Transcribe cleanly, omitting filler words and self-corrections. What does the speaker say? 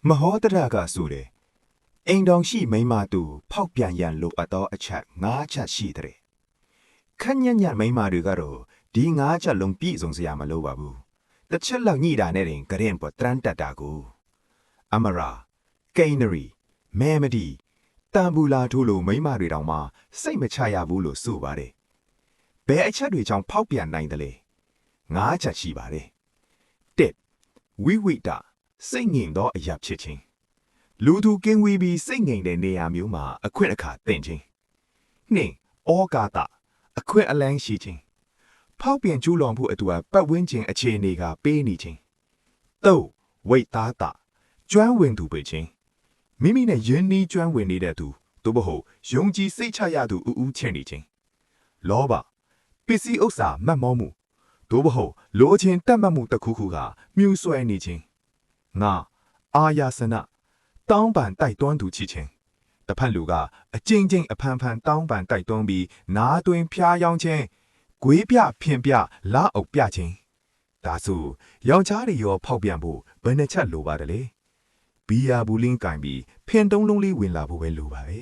မဟောတရကဆိုတယ်အိမ်တော်ရှိမိမတူဖောက်ပြန်ရန်လိုအပ်သောအချက်၅ချက်ရှိတဲ့ခက်ညံ့ညံ့မိမတွေကတော့ဒီ၅ချက်လုံးပြည့်စုံစရာမလိုပါဘူးတစ်ချက်လောက်ညှိတာနဲ့တင်ကရင်ပေါ်တန်းတက်တာကိုအမရာကိန်းနရီမဲမဒီတန်ဘူးလာထိုးလိုမိမတွေတောင်မှစိတ်မချရဘူးလို့ဆိုပါတယ်ဘယ်အချက်တွေကြောင့်ဖောက်ပြန်နိုင်တယ်လဲ၅ချက်ရှိပါတယ်တစ်ဝိဝိတစိတ်ငြိမ်သောအရာဖြစ်ခြင်းလူသူကင်းဝေးပြီးစိတ်ငြိမ်တဲ့နေရာမျိုးမှာအခွင့်အခါသင့်ခြင်းနှင့်ဩကာသအခွင့်အလန်းရှိခြင်းဖောက်ပြန်ကျူးလွန်မှုအတွက်ပတ်ဝန်းကျင်အခြေအနေကပေးနေခြင်းသုံးဝိတ်သားတာကျွမ်းဝင်သူပဲခြင်းမိမိနဲ့ယဉ်နီးကျွမ်းဝင်နေတဲ့သူသို့မဟုတ်ယုံကြည်စိတ်ချရသူအူးချင်နေခြင်းလောဘပစ္စည်းဥစ္စာမတ်မောမှုသို့မဟုတ်လိုချင်တတ်မှတ်မှုတစ်ခုခုကမြူဆွဲနေခြင်းငါအာယာစနတောင်းပန်တိုက်တွန်းသူချစ်ခြင်းတစ်ဖက်လူကအကျဉ်းချင်းအဖန်ဖန်တောင်းပန်တိုက်တွန်းပြီးနားတွင်ဖျားယောင်းခြင်းဂွေးပြဖင်ပြလာအုပ်ပြခြင်းဒါဆိုယောက်ျားတွေရောဖောက်ပြန်ဖို့ဘယ်နှချက်လိုပါတယ်လဲဘီယာဘူးလင်းကင်ပြီးဖင်တုံးလုံးလေးဝင်လာဖို့ပဲလိုပါပဲ